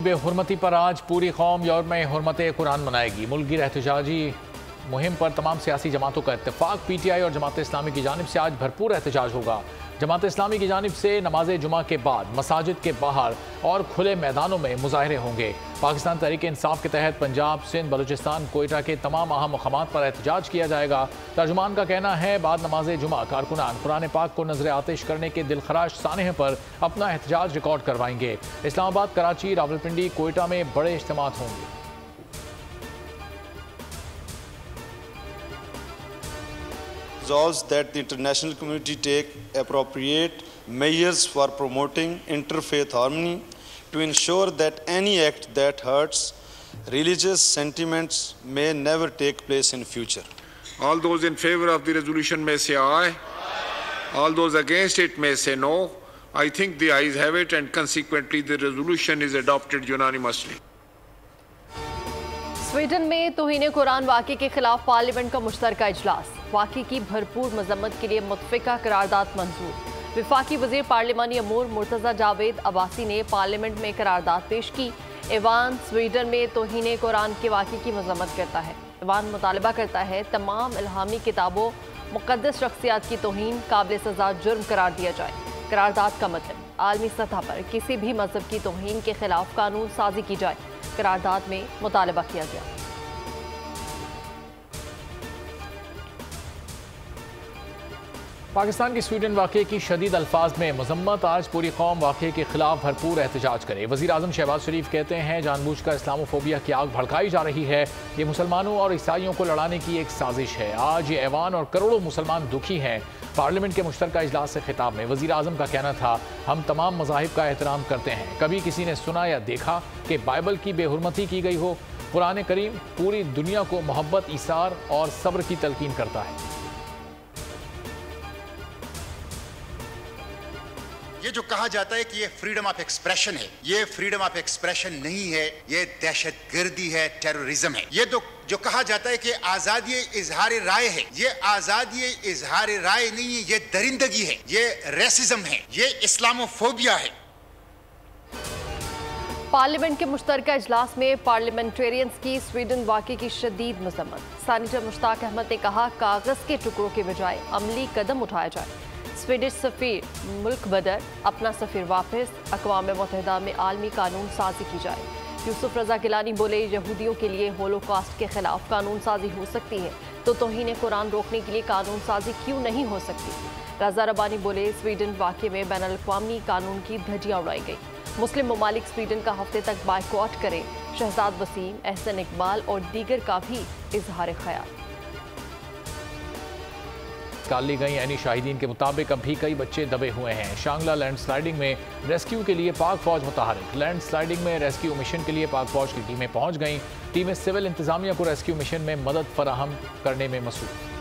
बेहुरमती पर आज पूरी कौम यौम हुर्मत कुरान मनाएगी। मुल्क की एहतजाजी मुहिम पर तमाम सियासी जमातों का इत्तेफाक। PTI और जमात इस्लामी की जानिब से आज भरपूर एहतजाज होगा। जमात इस्लामी की जानिब से नमाज जुमा के बाद मसाजिद के बाहर और खुले मैदानों में मुजाहरे होंगे। पाकिस्तान तहरीक इंसाफ के तहत पंजाब, सिंध, बलूचिस्तान, कोयटा के तमाम अहम मकामात पर एहतजाज किया जाएगा। तर्जुमान का कहना है बाद नमाज जुमा कारकुनान कुरान पाक को नजर आतिश करने के दिलखराश सानहे पर अपना एहतजाज रिकॉर्ड करवाएंगे। इस्लामाबाद, कराची, रावलपिंडी, कोयटा में बड़े इज्तिमात होंगे। Resolves that the international community take appropriate measures for promoting interfaith harmony to ensure that any act that hurts religious sentiments may never take place in future. All those in favor of the resolution may say aye. All those against it may say no. I think the ayes have it, and consequently the resolution is adopted unanimously. Sweden में तौहीन कुरान वाक़े के खिलाफ parliament का मुश्तरका इजलास। वाक़े की भरपूर मजम्मत के लिए मुतफ़िका करारदाद मंजूर। वफाकी वज़ीर पार्लिमानी अमूर मुर्तज़ा जावेद अब्बासी ने पार्लियामेंट में करारदाद पेश की। ऐवान स्वीडन में तौहीन कुरान के वाक़े की मजम्मत करता है। ऐवान मुतालबा करता है तमाम इल्हामी किताबों, मुक़द्दस शख्सियात की तौहीन काबिल सज़ा जुर्म करार दिया जाए। करारदाद का मतलब आलमी सतह पर किसी भी मजहब की तौहीन के खिलाफ कानून साजी की जाए। करारदाद में मुतालबा किया गया। पाकिस्तान के स्वीडन वाक़े की शदीद अल्फाज में मजम्मत। आज पूरी कौम वाक़े के खिलाफ भरपूर एहतजाज करे। वज़ीर आज़म शहबाज शरीफ कहते हैं जानबूझकर इस्लामोफोबिया की आग भड़काई जा रही है। ये मुसलमानों और ईसाइयों को लड़ाने की एक साजिश है। आज ये ऐवान और करोड़ों मुसलमान दुखी हैं। पार्लियामेंट के मुश्तरका इजलास से खिताब में वज़ीर आज़म का कहना था हम तमाम मज़ाहिब का एहतराम करते हैं। कभी किसी ने सुना या देखा कि बाइबल की बेहुरमती की गई हो। कुरान करीम पूरी दुनिया को मोहब्बत, ईसार और सब्र की तलकीन करता है। ये जो कहा जाता है कि ये फ्रीडम ऑफ एक्सप्रेशन है, ये फ्रीडम ऑफ एक्सप्रेशन नहीं है, ये दहशतगर्दी है, टेररिज्म है। ये तो जो कहा जाता है कि आजादी इजहार राय है, ये आजादी इजहार राय नहीं है, ये दरिंदगी है, ये रेसिज्म है, ये इस्लामोफोबिया है। पार्लियामेंट के मुश्तरका इजलास में पार्लियामेंटेरियंस की स्वीडन वाक़े की शदीद मजम्मत। सेनेटर मुश्ताक अहमद ने कहा कागज के टुकड़ों के बजाय अमली कदम उठाया जाए। स्वीडिश सफ़ीर मुल्क बदर, अपना सफ़ीर वापस, अक़वाम मुत्तहिदा में आलमी कानून साजी की जाए। यूसुफ रज़ा गिलानी बोले यहूदियों के लिए होलोकॉस्ट के खिलाफ कानून साजी हो सकती है तो तौहीन कुरान रोकने के लिए कानून साजी क्यों नहीं हो सकती। रज़ा रबानी बोले स्वीडन वाक़े में बैनुल-अक़वामी कानून की धज्जियाँ उड़ाई गई। मुस्लिम ममालिक स्वीडन का हफ्ते तक बायकॉट करें। शहजाद वसीम, एहसन इकबाल और दीगर का भी इजहार ख्याल। निकाल ली गई ऐनी शाहिदीन के मुताबिक अब भी कई बच्चे दबे हुए हैं। शांगला लैंडस्लाइडिंग में रेस्क्यू के लिए पाक फौज मुतहरिक। लैंडस्लाइडिंग में रेस्क्यू मिशन के लिए पाक फौज की टीमें पहुंच गईं। टीमें सिविल इंतजामिया को रेस्क्यू मिशन में मदद फराहम करने में मसरूफ।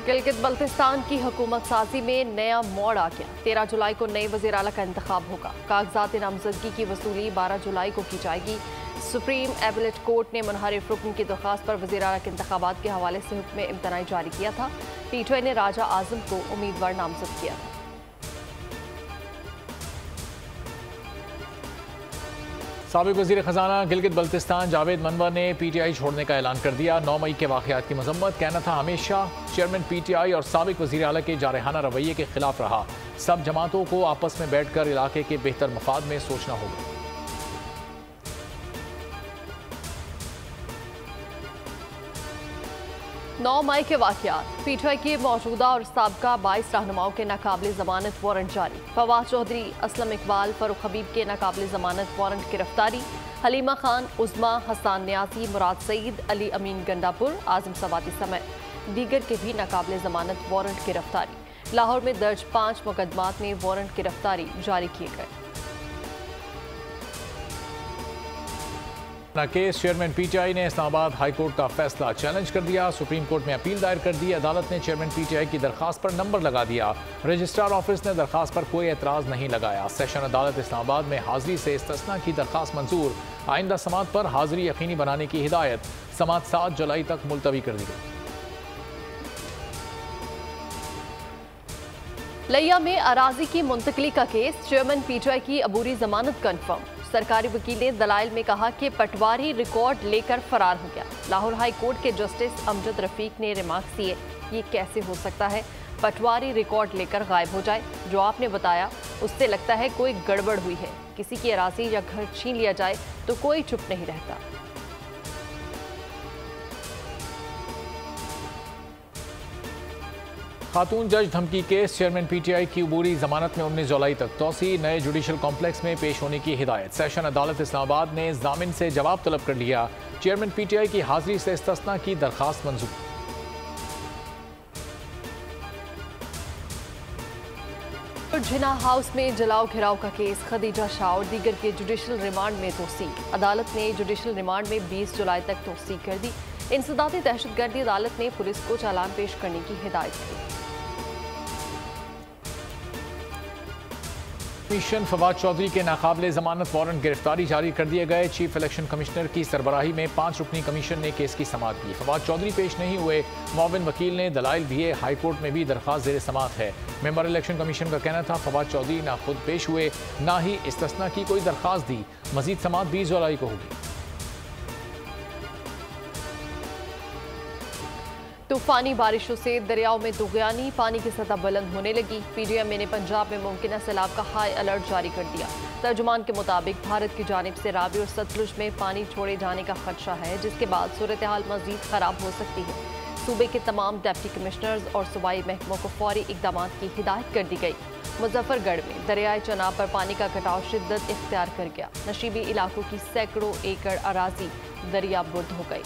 गिलगित बल्तिस्तान की हुकूमत साजी में नया मोड़ आ गया। 13 जुलाई को नए वज़ीर आला का इंतखाब होगा। कागजात नामजदगी की वसूली 12 जुलाई को की जाएगी। सुप्रीम एपीलेट कोर्ट ने मुनहरिफ रुकन की दरख्वास्त पर वज़ीर आला के इंतखाबात के हवाले से हुक्म इम्तनाई जारी किया था। PTI ने राजा आजम को उम्मीदवार नामजद किया था। साबिक वज़ीर ख़जाना गिलगित बल्तिस्तान जावेद मनवर ने PTI छोड़ने का ऐलान कर दिया। 9 मई के वाक़यात की मजम्मत। कहना था हमेशा चेयरमैन PTI और साबिक वज़ीर आला के जारहाना रवैये के खिलाफ रहा। सब जमातों को आपस में बैठ कर इलाके के बेहतर मफाद में सोचना होगा। 9 मई के वाक़यात। PTI के मौजूदा और साबका 22 रहनुमाओं के नाकाबिल ज़मानत वारंट जारी। फवाद चौधरी, असलम इकबाल, फ़ारूक हबीब के नाकाबिल ज़मानत वारंट गिरफ्तारी। हलीमा खान, उज़मा, हसान न्याजी, मुराद सईद, अली अमीन गंडापुर, आज़म सवाती समेत दीगर के भी नाकाबिल ज़मानत वारंट गिरफ्तारी। लाहौर में दर्ज 5 मुकदमात में वारंट गिरफ्तारी जारी किए गए। केस चेयरमैन PTI ने इस्लामाबाद हाई कोर्ट का फैसला चैलेंज कर दिया। सुप्रीम कोर्ट में अपील दायर कर दी। अदालत ने चेयरमैन PTI की दरखास्त पर नंबर लगा दिया। रजिस्ट्रार ऑफिस ने दरखास्त पर कोई एतराज़ नहीं लगाया। सेशन अदालत इस्लामाबाद में हाजिरी से इस्तिस्ना की दरखास्त मंजूर। आइंदा समात पर हाजिरी यकीनी बनाने की हिदायत। समात 7 जुलाई तक मुलतवी कर दी गई। लिया में अराजी की मुंतकली का केस, चेयरमैन पीटीआई की अबूरी जमानत कंफर्म। सरकारी वकील ने दलाइल में कहा कि पटवारी रिकॉर्ड लेकर फरार हो गया। लाहौर हाई कोर्ट के जस्टिस अमजद रफीक ने रिमार्क्स दिए, ये कैसे हो सकता है पटवारी रिकॉर्ड लेकर गायब हो जाए। जो आपने बताया उससे लगता है कोई गड़बड़ हुई है। किसी की अराजी या घर छीन लिया जाए तो कोई चुप नहीं रहता। खातून जज धमकी केस, चेयरमैन पीटीआई की अबूरी जमानत में 19 जुलाई तक तोसी, नए जुडिशल कॉम्प्लेक्स में पेश होने की हिदायत। सेशन अदालत इस्लामाबाद ने जामिन से जवाब तलब कर लिया। चेयरमैन पीटीआई की हाजिरी से इस्तिस्ना की दरखास्त मंजूर। जिना हाउस में जलाओ घिराव का केस, खदीजा शाह और दीगर के जुडिशल रिमांड में तोसी। अदालत ने जुडिशल रिमांड में 20 जुलाई तक तोसी कर दी। इंसदादी दहशतगर्दी अदालत ने पुलिस को चालान पेश करने की हिदायत की। कमीशन फवाद चौधरी के नाकाबिले जमानत वारंट गिरफ्तारी जारी कर दिए गए। चीफ इलेक्शन कमिश्नर की सरबराही में 5 रुकनी कमीशन ने केस की समाअत की। फवाद चौधरी पेश नहीं हुए, मुआविन वकील ने दलाइल दिए। हाई कोर्ट में भी दरखास्त ज़ेर समाअत है। मेंबर इलेक्शन कमीशन का कहना था फवाद चौधरी ना खुद पेश हुए, ना ही इस्तिस्ना की कोई दरखास्त दी। मजीद समाअत 20 जुलाई को होगी। तूफानी बारिशों से दरियाओं में तुगयानी, पानी की सतह बुलंद होने लगी। पीडीएम ने पंजाब में मुमकिन सैलाब का हाई अलर्ट जारी कर दिया। तर्जुमान के मुताबिक भारत की जानिब से रावी और सतलुज में पानी छोड़े जाने का खदशा है, जिसके बाद सूरत हाल मजीद खराब हो सकती है। सूबे के तमाम डिप्टी कमिश्नर्स और सूबाई महकमों को फौरी इकदाम की हिदायत कर दी गई। मुजफ्फरगढ़ में दरियाए चनाब पर पानी का कटाव शिद्दत इख्तियार कर गया। नशीबी इलाकों की सैकड़ों एकड़ अराजी दरियाबुर्द हो गई।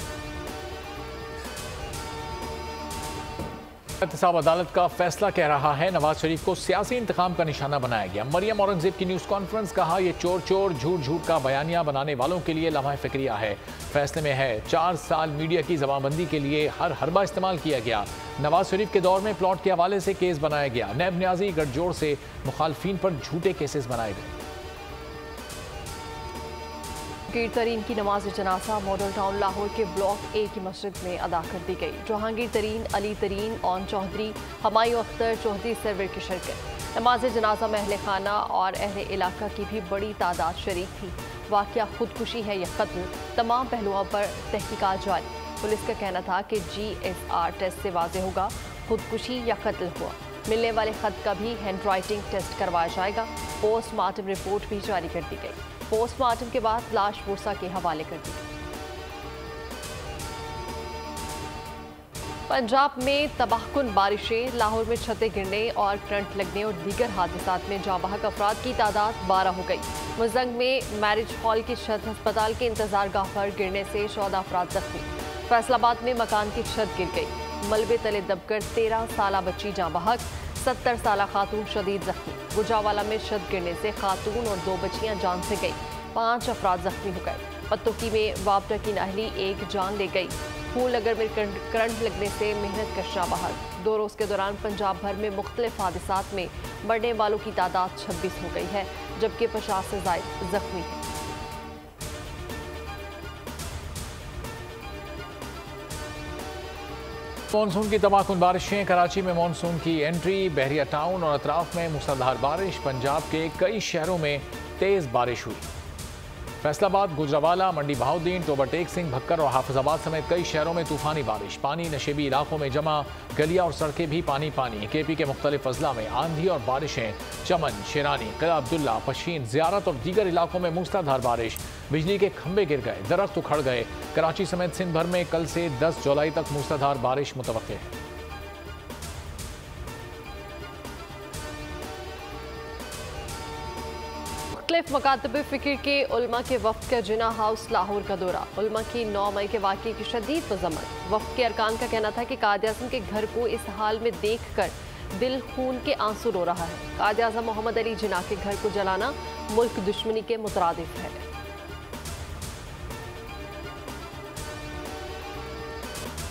एहतसाब अदालत का फैसला कह रहा है नवाज शरीफ को सियासी इंतकाम का निशाना बनाया गया। मरियम औरंगजेब की न्यूज़ कॉन्फ्रेंस, कहा यह चोर चोर झूठ झूठ का बयानिया बनाने वालों के लिए लम्हा फिक्रिया है। फैसले में है 4 साल मीडिया की जबानबंदी के लिए हर हरबा इस्तेमाल किया गया। नवाज शरीफ के दौर में प्लॉट के हवाले से केस बनाया गया। नैब न्याजी गठजोड़ से मुखालफिन पर झूठे केसेस बनाए गए। जहांगीर तरीन की नमाज जनाजा मॉडल टाउन लाहौर के ब्लॉक ए की मस्जिद में अदा कर दी गई। जहांगीर तरीन, अली तरीन, ओन चौधरी, हमायूं अख्तर चौधरी सरवर की शिरकत। नमाज जनाजा में अहले खाना और अहले इलाका की भी बड़ी तादाद शरीक थी। वाक़या खुदकुशी है या कत्ल, तमाम पहलुओं पर तहकीकात जारी। पुलिस का कहना था कि GSR टेस्ट से वाज़ेह होगा खुदकुशी या कत्ल हुआ। मिलने वाले खत का भी हैंड राइटिंग टेस्ट करवाया जाएगा। पोस्टमार्टम रिपोर्ट भी जारी कर दी गई। पोस्टमार्टम के बाद लाश पुरसा के हवाले कर दी। पंजाब में तबाहकुन बारिशें, लाहौर में छतें गिरने और करंट लगने और दीगर हादसात में जांबाहक अफराद की तादाद 12 हो गई। मुजंग में मैरिज हॉल की छत अस्पताल के इंतजार गाह पर गिरने से 14 अफराद जख्मी। फैसलाबाद में मकान की छत गिर गई। मलबे तले दबकर 13 साला बच्ची जांबाहक, 70 साला खातून शदीद जख्मी। गुजरावाला में छत गिरने से खातून और 2 बच्चियां जान से गई। 5 अफराद जख्मी हो गए। पत्तोकी में वापटा की नाहली 1 जान ले गई। फूलनगर में करंट लगने से मेहनत कश बाहर। 2 रोज़ के दौरान पंजाब भर में मुख्तलिफ हादसात में मरने वालों की तादाद 26 हो गई है, जबकि 50 से ज़ायद जख्मी हैं। मानसून की तबाहकुन बारिशें, कराची में मानसून की एंट्री, बहरिया टाउन और अतराफ में मूसलाधार बारिश। पंजाब के कई शहरों में तेज बारिश हुई। फैसलाबाद, गुजरावाला, मंडी बहाउद्दीन, टोबर टेक सिंह, भक्कर और हाफिजाबाद समेत कई शहरों में तूफानी बारिश। पानी नशेबी इलाकों में जमा, गलियां और सड़कें भी पानी पानी। KP के मुख्तलिफ अजला में आंधी और बारिशें। चमन, शेरानी, किला अब्दुल्ला, पशीन, ज़ियारत और दीगर इलाकों में मूसलाधार बारिश। बिजली के खंभे गिर गए, दरख्त उखड़ गए। कराची समेत सिंध भर में कल से 10 जुलाई तक मूसलाधार बारिश मुतवक्के है। मुख्तलिफ मकातब फ़िक्र के उलमा के वफ़द का जिना हाउस लाहौर का दौरा। उलमा की 9 मई के वाक़े की शदीद मज़म्मत। वफ़द के अरकान का कहना था कि कायद-ए-आज़म के घर को इस हाल में देख कर दिल खून के आंसू रो रहा है। कायद-ए-आज़म मोहम्मद अली जिना के घर को जलाना मुल्क दुश्मनी के मुतरादिफ है।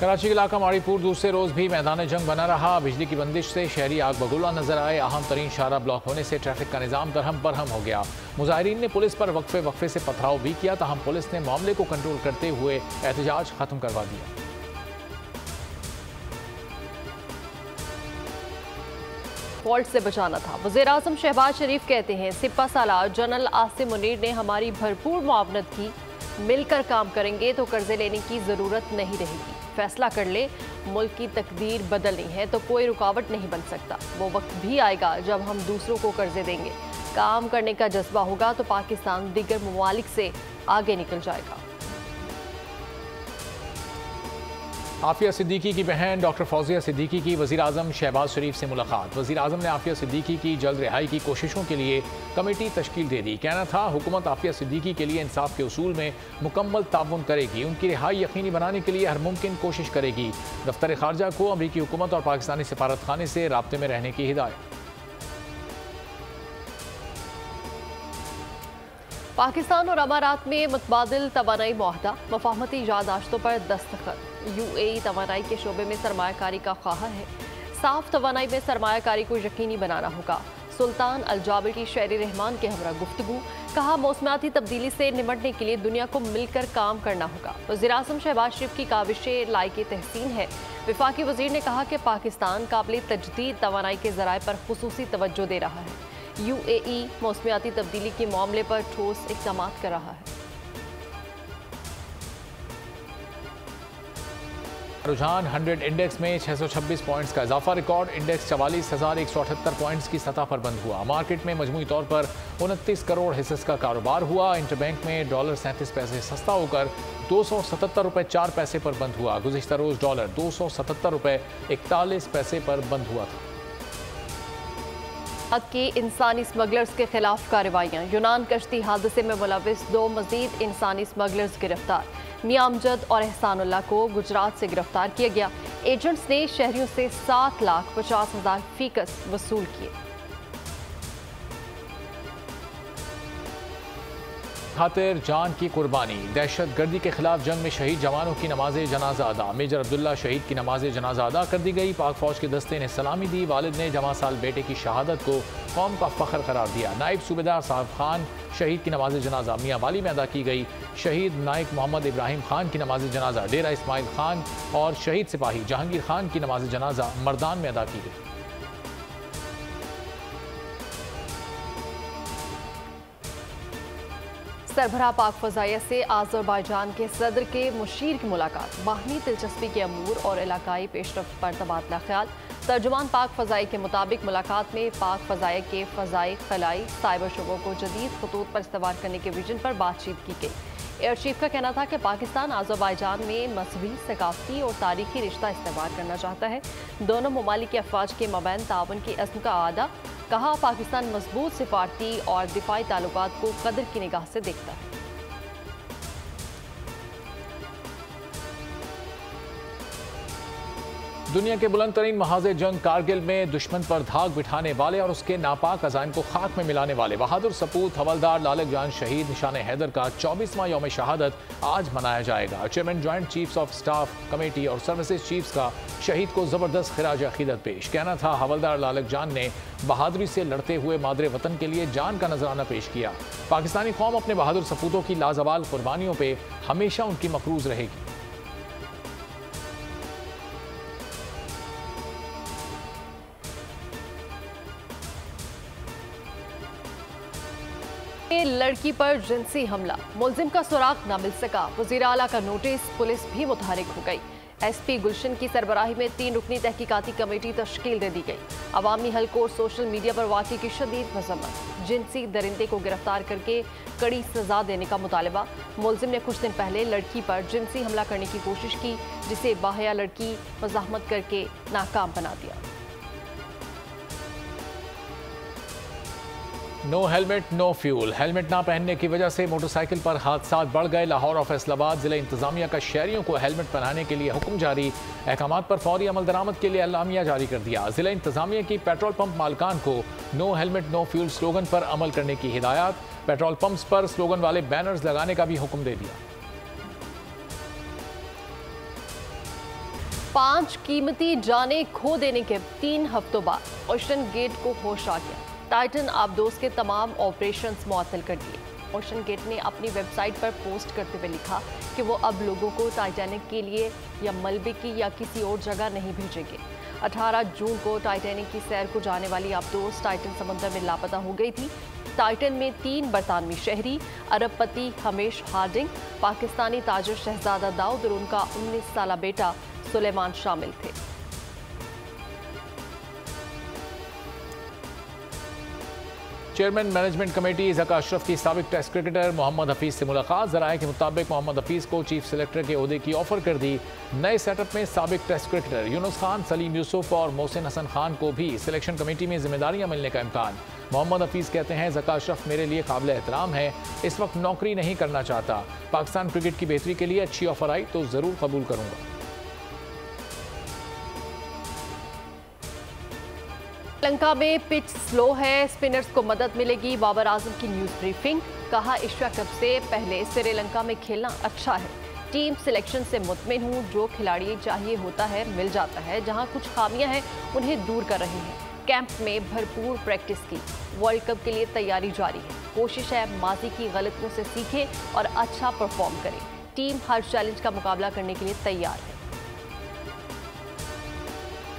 कराची के इलाका माड़ीपुर दूसरे रोज़ भी मैदान जंग बना रहा। बिजली की बंदिश से शहरी आग बगुला नजर आए। अहम तरीन शाहरा ब्लॉक होने से ट्रैफिक का निज़ाम दरहम बरहम हो गया। मुजाहिरीन ने पुलिस पर वक्फे से पथराव भी किया, ताहम पुलिस ने मामले को कंट्रोल करते हुए एहतजाज खत्म करवा दिया। डिफॉल्ट से बचाना था। वज़ीर-ए-आज़म शहबाज शरीफ कहते हैं सिपा सालार जनरल आसिम मुनीर ने हमारी भरपूर मुआवनत की, मिलकर काम करेंगे तो कर्जे लेने की ज़रूरत नहीं रहेगी। फैसला कर ले, मुल्क की तकदीर बदलनी है तो कोई रुकावट नहीं बन सकता। वो वक्त भी आएगा जब हम दूसरों को कर्जे देंगे। काम करने का जज्बा होगा तो पाकिस्तान दीगर ममालिक से आगे निकल जाएगा। आफिया सिद्दीकी की बहन डॉक्टर फौजिया सिद्दीकी की वज़ीर-ए-आज़म शहबाज शरीफ से मुलाकात। वज़ीर-ए-आज़म ने आफिया सिद्दीकी की जल्द रिहाई की कोशिशों के लिए कमेटी तश्कील दे दी। कहना था हुकूमत आफिया सिद्दीकी के लिए इंसाफ के उसूल में मुकम्मल ताउन करेगी, उनकी रिहाई यकीनी बनाने के लिए हर मुमकिन कोशिश करेगी। दफ्तर खारजा को अमरीकी हुकूमत और पाकिस्तानी सफारत खाने से राब्ते में रहने की हिदायत। पाकिस्तान और अमारात में मुतबादिल तवानाई मुआहदा, मफाहमती यादाश्तों पर दस्तखत। UAE तवानाई के शोबे में सरमायाकारी का ख्वाह है। साफ तवानाई में सरमायाकारी को यकीनी बनाना होगा। सुल्तान अल जाबिर की शहरी रहमान के हमरा गुफ्तगू, कहा मौसमियाती तब्दीली से निपटने के लिए दुनिया को मिलकर काम करना होगा। वज़ीर-ए-आज़म शहबाज शरीफ की काविशें लायक तहसीन है। वफाकी वज़ीर ने कहा कि पाकिस्तान काबिल तजदीद तवानाई के ज़राए पर खुसूसी तवज्जो दे रहा है। UAE मौसमियाती तब्दीली के मामले पर ठोस इक़दाम कर रहा है। रुझान 100 इंडेक्स में 626 पॉइंट्स का इजाफा। रिकॉर्ड इंडेक्स 44,178 पॉइंट्स की सतह पर बंद हुआ। मार्केट में मजमूई तौर पर 29 करोड़ हिस्सेस का कारोबार हुआ। इंटरबैंक में डॉलर 37 पैसे सस्ता होकर 277 रुपये 4 पैसे पर बंद हुआ। गुज़िश्ता रोज डॉलर 277 रुपये 41 पैसे पर बंद हुआ था। के इंसानी स्मगलर्स के खिलाफ कार्रवाइयाँ। यूनान कश्ती हादसे में मुलविस 2 मजीद इंसानी स्मगलर्स गिरफ्तार। मियां अमजद और एहसानुल्लाह को गुजरात से गिरफ्तार किया गया। एजेंट्स ने शहरियों से 7,50,000 फीकस वसूल किए। खातिर जान की कुर्बानी। दहशत गर्दी के खिलाफ जंग में शहीद जवानों की नमाज जनाजा अदा। मेजर अब्दुल्ला शहीद की नमाज जनाजा अदा कर दी गई। पाक फौज के दस्ते ने सलामी दी। वालिद ने जमा साल बेटे की शहादत को कौम का फख्र करार दिया। नायब सूबेदार साहब खान शहीद की नमाज जनाजा मियाँ वाली में अदा की गई। शहीद नायक मोहम्मद इब्राहिम खान की नमाज जनाजा डेरा इस्माइल खान और शहीद सिपाही जहांगीर खान की नमाज जनाजा मर्दान में अदा की गई। सरबराह पाक फ़ज़ाइया से आज़रबाईजान के सदर के मुशीर की मुलाकात। बाहमी दिलचस्पी के अमूर और इलाकाई पेशरफ्त पर तबादला ख्याल। तर्जुमान पाक फ़ज़ाई के मुताबिक मुलाकात में पाक फ़ज़ाइया के फ़ज़ाई, खलाई, साइबर शोबों को जदीद खतूत पर इस्तेमाल करने के विजन पर बातचीत की गई। एयर चीफ का कहना था कि पाकिस्तान आज़रबाईजान में मजहबी, सकाफती और तारीखी रिश्ता इस्तेमाल करना चाहता है। दोनों ममालिक के अफवाज के मबैन ताउन की अज़्म का आदा। कहा पाकिस्तान मजबूत सिफारती और दिफाई ताल्लुकात को कदर की निगाह से देखता है। दुनिया के बुलंद तरीन महाज़े जंग कारगिल में दुश्मन पर धाक बिठाने वाले और उसके नापाक अज़ाइम को खाक में मिलाने वाले बहादुर सपूत हवलदार लालक जान शहीद निशान हैदर का 24वां यौम शहादत आज मनाया जाएगा। Chairman joint chiefs of staff committee और सर्विसेज चीफ्स का शहीद को ज़बरदस्त खिराज अकीदत पेश। कहना था हवलदार लालक जान ने बहादुरी से लड़ते हुए मादरे वतन के लिए जान का नजराना पेश किया। पाकिस्तानी कौम अपने बहादुर सपूतों की लाजवाल कुर्बानियों पर हमेशा उनकी मकरूज रहेगी। लड़की पर जिनसी हमला, मुलजिम का सुराग न मिल सका। वज़ीर आला का नोटिस, पुलिस भी मुतहरिक हो गई। SP गुलशन की सरबराही में 3 रुकनी तहकीकाती कमेटी तश्कील दे दी गई। अवामी हल्कों और सोशल मीडिया पर वाक़े की शदीद मज़म्मत। जिनसी दरिंदे को गिरफ्तार करके कड़ी सजा देने का मुतालबा। मुलजिम ने कुछ दिन पहले लड़की पर जिनसी हमला करने की कोशिश की, जिसे बाहया लड़की मज़ाहमत करके नाकाम बना दिया। No helmet no fuel. Helmet ना पहनने की वजह से मोटरसाइकिल पर हादसात बढ़ गए। लाहौर और फैसलाबाद जिला इंतजामिया का शहरियों को हेलमेट पहनाने के लिए हुक्म जारी। अहकामात पर फौरी अमल दरामद के लिए अलामिया जारी कर दिया। जिला इंतजामिया की पेट्रोल पंप मालकान को no helmet no fuel slogan पर अमल करने की हिदायत। पेट्रोल पंप्स पर स्लोगन वाले बैनर्स लगाने का भी हुक्म दे दिया। 5 कीमती जानें खो देने के 3 हफ्तों बाद ओशन गेट को होश आ गया। टाइटन आबदोस के तमाम ऑपरेशंस मुअत्तल कर दिए। ओशन गेट ने अपनी वेबसाइट पर पोस्ट करते हुए लिखा कि वो अब लोगों को टाइटैनिक के लिए या मलबे की या किसी और जगह नहीं भेजेंगे। 18 जून को टाइटैनिक की सैर को जाने वाली अफदोस टाइटन समुद्र में लापता हो गई थी। टाइटन में 3 बरतानवी शहरी, अरबपति हमेश हार्डिंग, पाकिस्तानी ताजिर शहजादा दाऊद और उनका 19 साला बेटा सुलेमान शामिल थे। Chairman management committee Zaka Ashraf की साबिक टेस्ट क्रिकेटर मोहम्मद हफीज से मुलाकात। ज़राए के मुताबिक मोहम्मद हफीज को चीफ सेलेक्टर के ओहदे की ऑफर कर दी। नए सेटअप में साबिक टेस्ट क्रिकेटर यूनुस खान, सलीम यूसुफ और मोहसिन हसन खान को भी सिलेक्शन कमेटी में जिम्मेदारियां मिलने का इम्कान। मोहम्मद हफीज कहते हैं ज़का अशरफ मेरे लिए काबिल एहतराम है, इस वक्त नौकरी नहीं करना चाहता। पाकिस्तान क्रिकेट की बेहतरी के लिए अच्छी ऑफर आई तो ज़रूर कबूल करूँगा। श्रीलंका में पिच स्लो है, स्पिनर्स को मदद मिलेगी। बाबर आजम की न्यूज ब्रीफिंग, कहा एशिया कप से पहले श्रीलंका में खेलना अच्छा है। टीम सिलेक्शन से मुतमिन हूं, जो खिलाड़ी चाहिए होता है मिल जाता है। जहां कुछ खामियां हैं उन्हें दूर कर रहे हैं। कैंप में भरपूर प्रैक्टिस की, वर्ल्ड कप के लिए तैयारी जारी है। कोशिश है माजी की गलतियों से सीखें और अच्छा परफॉर्म करें। टीम हर चैलेंज का मुकाबला करने के लिए तैयार है।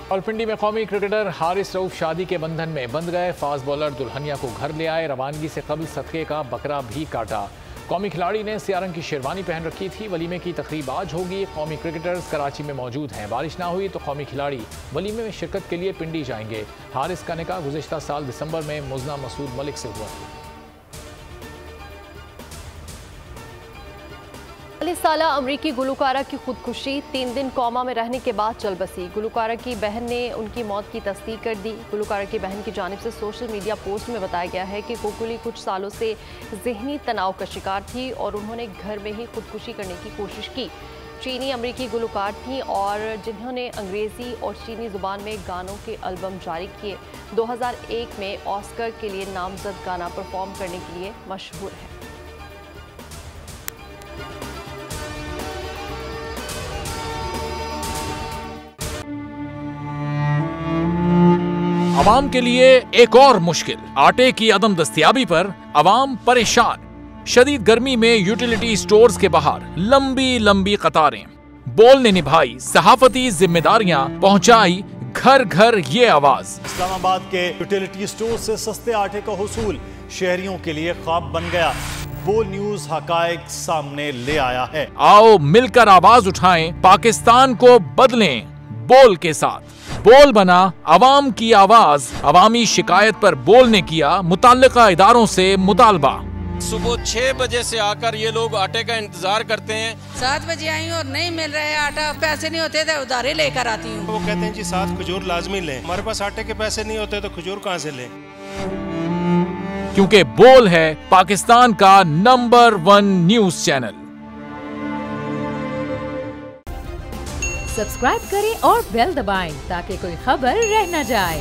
रावलपिंडी में कौमी क्रिकेटर हारिस रऊफ शादी के बंधन में बंध गए। फास्ट बॉलर दुल्हनिया को घर ले आए। रवानगी से कबल सदके का बकरा भी काटा। कौमी खिलाड़ी ने सियाह रंग की शेरवानी पहन रखी थी। वलीमे की तकरीब आज होगी। कौमी क्रिकेटर्स कराची में मौजूद हैं। बारिश ना हुई तो कौमी खिलाड़ी वलीमे में शिरकत के लिए पिंडी जाएंगे। हारिस का निकाह गुज़िश्ता साल दिसंबर में मुजना मसूद मलिक से हुआ था। 40 साला अमरीकी गुलकारा की खुदकुशी, 3 दिन कोमा में रहने के बाद चल बसी। गुलकारा की बहन ने उनकी मौत की तस्दीक कर दी। गुलकारा की बहन की जानिब से सोशल मीडिया पोस्ट में बताया गया है कि कोकुली कुछ सालों से जहनी तनाव का शिकार थी और उन्होंने घर में ही खुदकुशी करने की कोशिश की। चीनी अमरीकी गुलकार थी और जिन्होंने अंग्रेज़ी और चीनी ज़ुबान में गानों के एल्बम जारी किए। 2001 में ऑस्कर के लिए नामजद गाना परफॉर्म करने के लिए मशहूर है। अवाम के लिए एक और मुश्किल, आटे की अदम दस्तयाबी पर अवाम परेशान। शदीद गर्मी में यूटिलिटी स्टोर्स के बाहर लंबी लंबी कतारें। बोल ने निभाई सहाफती जिम्मेदारियां, पहुंचाई घर घर ये आवाज। इस्लामाबाद के यूटिलिटी स्टोर से सस्ते आटे का हुसूल शहरियों के लिए ख्वाब बन गया। बोल न्यूज हकायक सामने ले आया है। आओ मिलकर आवाज उठाएं, पाकिस्तान को बदलें बोल के साथ। बोल बना अवाम की आवाज। अवामी शिकायत पर बोल ने किया मुताल्लिका इदारों से मुतालबा। सुबह 6 बजे से आकर ये लोग आटे का इंतजार करते हैं। 7 बजे आई हूँ और नहीं मिल रहा है आटा, पैसे नहीं होते थे उधारे लेकर आती हूँ। वो कहते हैं जी 7 खजूर लाजमी लें। हमारे पास आटे के पैसे नहीं होते तो खजूर कहाँ से लें? क्योंकि बोल है पाकिस्तान का नंबर 1 न्यूज चैनल। सब्सक्राइब करें और बेल दबाएं ताकि कोई खबर रह न जाए।